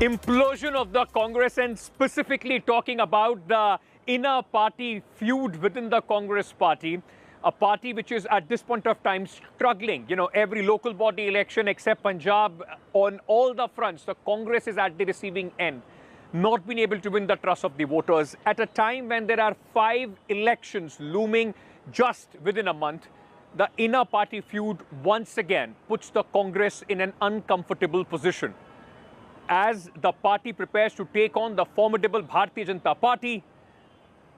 Implosion of the Congress, and specifically talking about the inner party feud within the Congress party, a party which is at this point of time struggling. You know, every local body election except Punjab, on all the fronts, the Congress is at the receiving end, not been able to win the trust of the voters at a time when there are 5 elections looming just within a month. The inner party feud once again puts the Congress in an uncomfortable position. As the party prepares to take on the formidable Bharatiya Janata Party,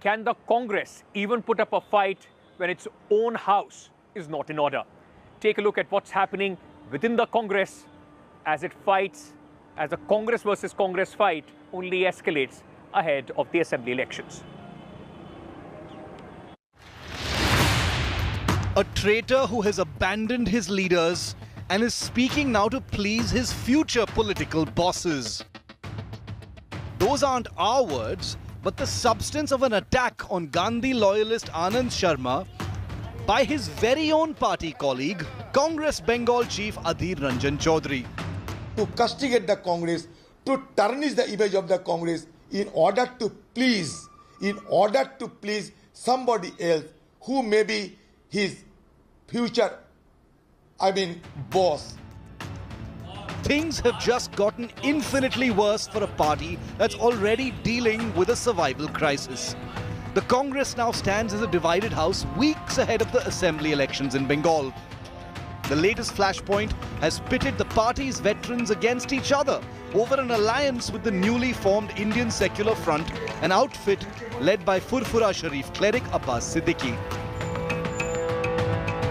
can the Congress even put up a fight when its own house is not in order? Take a look at what's happening within the Congress as it fights, as the Congress versus Congress fight only escalates ahead of the Assembly elections. A traitor who has abandoned his leaders and is speaking now to please his future political bosses. Those aren't our words, but the substance of an attack on Gandhi loyalist Anand Sharma by his very own party colleague, Congress Bengal Chief Adhir Ranjan Chowdhury. To castigate the Congress, to tarnish the image of the Congress in order to please somebody else who may be his future boss. Things have just gotten infinitely worse for a party that's already dealing with a survival crisis. The Congress now stands as a divided house weeks ahead of the Assembly elections in Bengal. The latest flashpoint has pitted the party's veterans against each other over an alliance with the newly formed Indian Secular Front, an outfit led by Furfura Sharif cleric Abbas Siddiqui.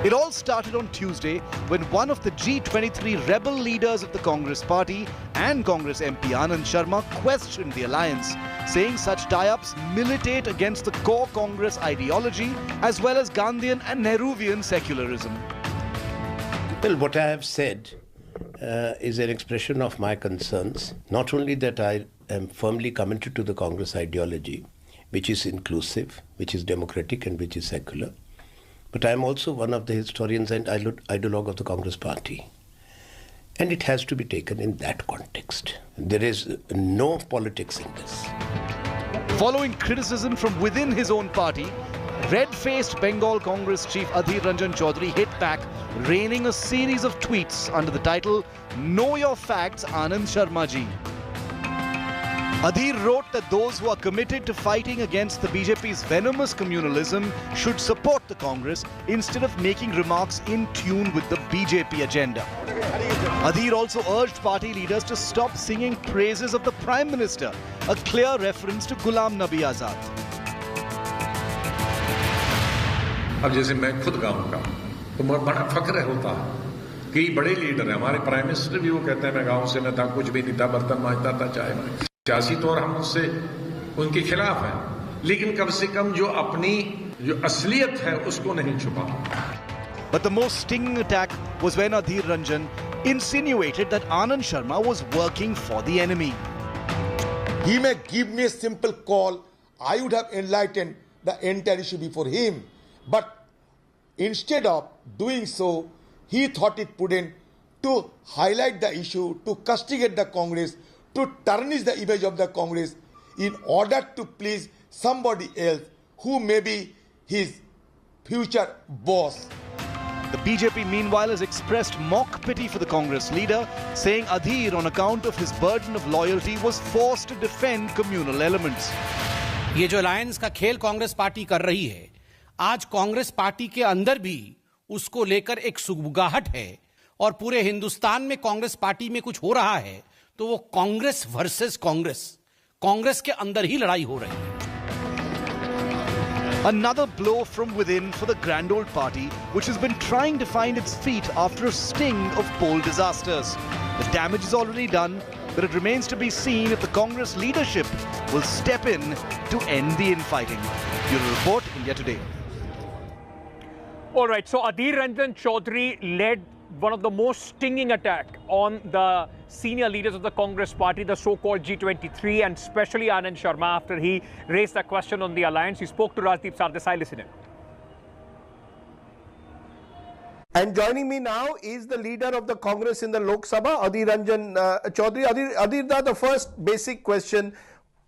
It all started on Tuesday when one of the G23 rebel leaders of the Congress party and Congress MP Anand Sharma questioned the alliance, saying such tie-ups militate against the core Congress ideology as well as Gandhian and Nehruvian secularism. Well, what I have said is an expression of my concerns. Not only that I am firmly committed to the Congress ideology, which is inclusive, which is democratic and which is secular, but I am also one of the historians and ideologue of the Congress party. And it has to be taken in that context. There is no politics in this. Following criticism from within his own party, red-faced Bengal Congress chief Adhir Ranjan Chowdhury hit back, raining a series of tweets under the title, "Know Your Facts, Anand Sharma Ji." Adhir wrote that those who are committed to fighting against the BJP's venomous communalism should support the Congress instead of making remarks in tune with the BJP agenda. Adhir also urged party leaders to stop singing praises of the Prime Minister, a clear reference to Ghulam Nabi Azad. अब जैसे मैं खुद गाऊंगा तो बड़ा फख्र होता है कि बड़े लीडर हैं, हमारे प्राइम मिनिस्टर भी वो कहते हैं मैं गांव से न था, कुछ भी नहीं था, बर्तन मांजता था, चाय में। सियासी तौर हम उससे उनके खिलाफ हैं, लेकिन कम से कम जो अपनी जो असलियत है उसको नहीं छुपा। But the most stinging attack was when Adhir Ranjan insinuated that Anand Sharma was working for the enemy. He may give me a simple call, I would have enlightened the entire issue before him. But instead of doing so, he thought it prudent to highlight the issue, to castigate the Congress, to tarnish the image of the Congress in order to please somebody else who may be his future boss. The BJP meanwhile has expressed mock pity for the Congress leader, saying Adhir, on account of his burden of loyalty, was forced to defend communal elements. ये जो alliance का खेल Congress party कर रही है, आज Congress party के अंदर भी उसको लेकर एक सुगबुगाहट है और पूरे हिंदुस्तान में कांग्रेस पार्टी में कुछ हो रहा है तो वो कांग्रेस वर्सेस कांग्रेस के अंदर ही लड़ाई हो रही है. Another blow from within for the grand old party, which has been trying to find its feet after a sting of poll disasters. The damage is already done, but it remains to be seen if the Congress leadership will step in to end the infighting. Bureau Report, India Today. All right, so Adhir Ranjan Chowdhury led one of the most stinging attack on the senior leaders of the Congress party, the so-called G23, and especially Anand Sharma after he raised the question on the alliance. He spoke to Rajdeep Sardesai. Listen in. And joining me now is the leader of the Congress in the Lok Sabha, Adhir Ranjan Chowdhury. Adhir, the first basic question.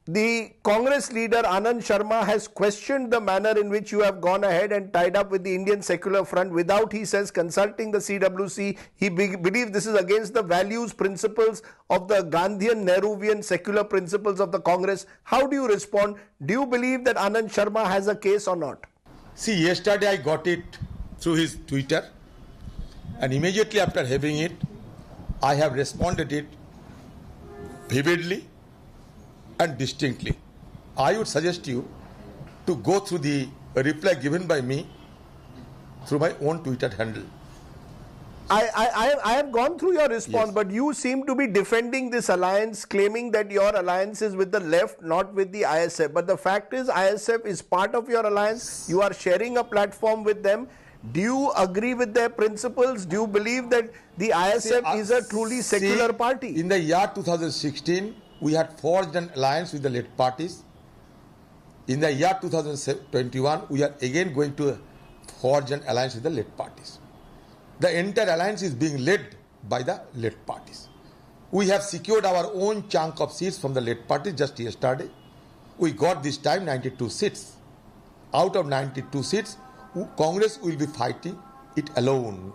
The Congress leader Anand Sharma has questioned the manner in which you have gone ahead and tied up with the Indian Secular Front without, he says, consulting the CWC. He believes this is against the values, principles of the Gandhian, Nehruvian, secular principles of the Congress. How do you respond? Do you believe that Anand Sharma has a case or not? See, yesterday I got it through his Twitter, and immediately after having it, I have responded it vividly and distinctly. I would suggest you to go through the reply given by me through my own Twitter handle. I have gone through your response, Yes. but you seem to be defending this alliance, claiming that your alliance is with the left, not with the ISF. But the fact is, ISF is part of your alliance. You are sharing a platform with them. Do you agree with their principles? Do you believe that the ISF is a truly secular party? In the year 2016, we had forged an alliance with the led parties. In the year 2021, we are again going to forge an alliance with the led parties. The entire alliance is being led by the led parties. We have secured our own chunk of seats from the led parties just yesterday. We got this time 92 seats. Out of 92 seats, Congress will be fighting it alone.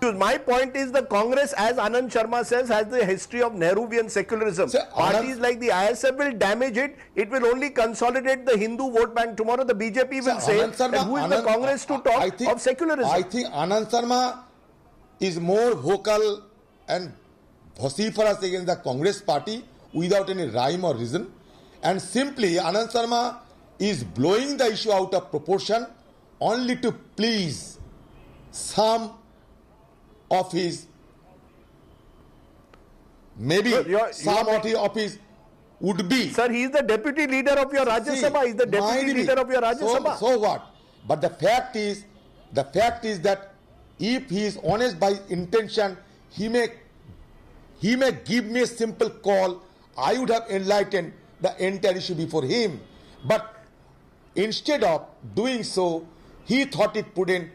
My point is the Congress, as Anand Sharma says, has the history of Nehruvian secularism. Sir, Parties like the ISF will damage it. It will only consolidate the Hindu vote bank. Tomorrow the BJP will say that who is the Congress to talk of secularism? I think Anand Sharma is more vocal and vociferous against the Congress party without any rhyme or reason. And simply Anand Sharma is blowing the issue out of proportion only to please some of his, maybe some of his would be. Sir, he is the deputy leader of your Rajya Sabha. He is the deputy leader of your Rajya Sabha. So what? But the fact is that if he is honest by intention, he may give me a simple call. I would have enlightened the entire issue before him. But instead of doing so, he thought it prudent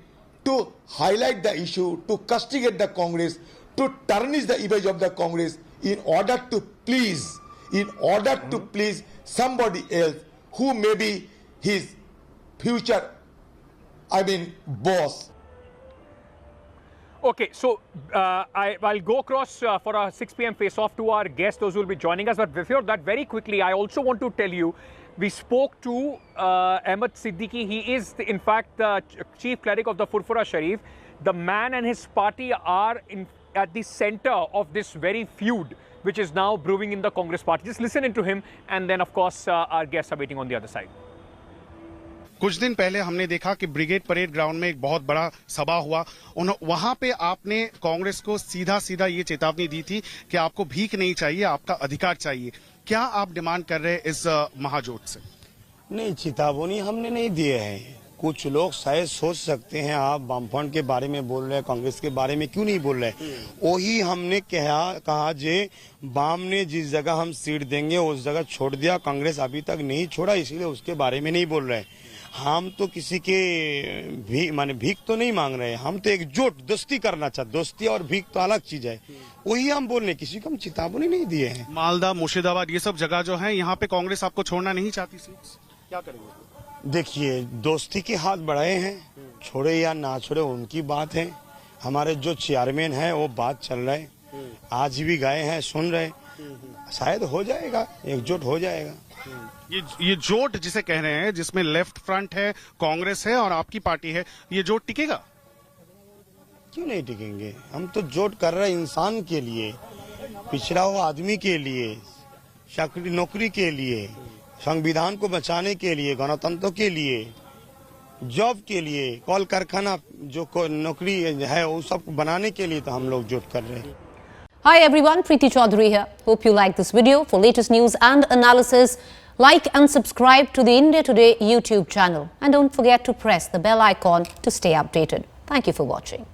to highlight the issue, to castigate the Congress, to tarnish the image of the Congress in order to please somebody else who may be his future, boss. Okay, so I'll go across for our 6 p.m. face-off to our guests, those who will be joining us. But before that, very quickly, I also want to tell you, we spoke to Ahmed Siddiqui. He is, in fact, the chief cleric of the Furfura Sharif. The man and his party are at the center of this very feud, which is now brewing in the Congress party. Just listen into him, and then, of course, our guests are waiting on the other side. कुछ दिन पहले हमने देखा कि brigade parade ground में एक बहुत बड़ा सभा हुआ। वहां पे आपने कांग्रेस को सीधा सीधा ये चेतावनी दी थी कि आपको भीख नहीं चाहिए, आपका अधिकार चाहिए। क्या आप डिमांड कर रहे हैं इस महाजोट से? नहीं, चेतावनी हमने नहीं दिए हैं। कुछ लोग शायद सोच सकते हैं आप वामफ्रंट के बारे में बोल रहे हैं, कांग्रेस के बारे में क्यों नहीं बोल रहे? वही हमने कहा जे वाम ने जिस जगह हम सीट देंगे उस जगह छोड़ दिया, कांग्रेस अभी तक नहीं छोड़ा, इसीलिए उसके बारे में नहीं बोल रहे। हम तो किसी के भीख तो नहीं मांग रहे, हम तो एकजुट दोस्ती करना चाहते। दोस्ती और भीख तो अलग चीज है, वही हम बोल रहे, किसी को हम चेतावनी नहीं दिए हैं। मालदा, मुर्शिदाबाद, ये सब जगह जो है, यहाँ पे कांग्रेस आपको छोड़ना नहीं चाहती सीट्स, क्या करेंगे? देखिए, दोस्ती के हाथ बढ़ाए हैं, छोड़े या ना छोड़े उनकी बात है। हमारे जो चेयरमैन है वो बात चल रहा है, आज भी गए हैं, सुन रहे, शायद हो जाएगा, एकजुट हो जाएगा। ये जोट जिसे कह रहे हैं, जिसमें लेफ्ट फ्रंट है, कांग्रेस है और आपकी पार्टी है, ये जोट टिकेगा? क्यों नहीं टिकेंगे? हम तो जोट कर रहे हैं इंसान के लिए, पिछड़ा हुआ आदमी के लिए, चाकरी नौकरी के लिए, संविधान को बचाने के लिए, गणतंत्र के लिए, जॉब के लिए, कॉल कारखाना जो नौकरी है वो सब बनाने के लिए तो हम लोग जोट कर रहे हैं। Hi everyone, Preeti Chowdhury here. Hope you like this video. For latest news and analysis, like and subscribe to the India Today YouTube channel. And don't forget to press the bell icon to stay updated. Thank you for watching.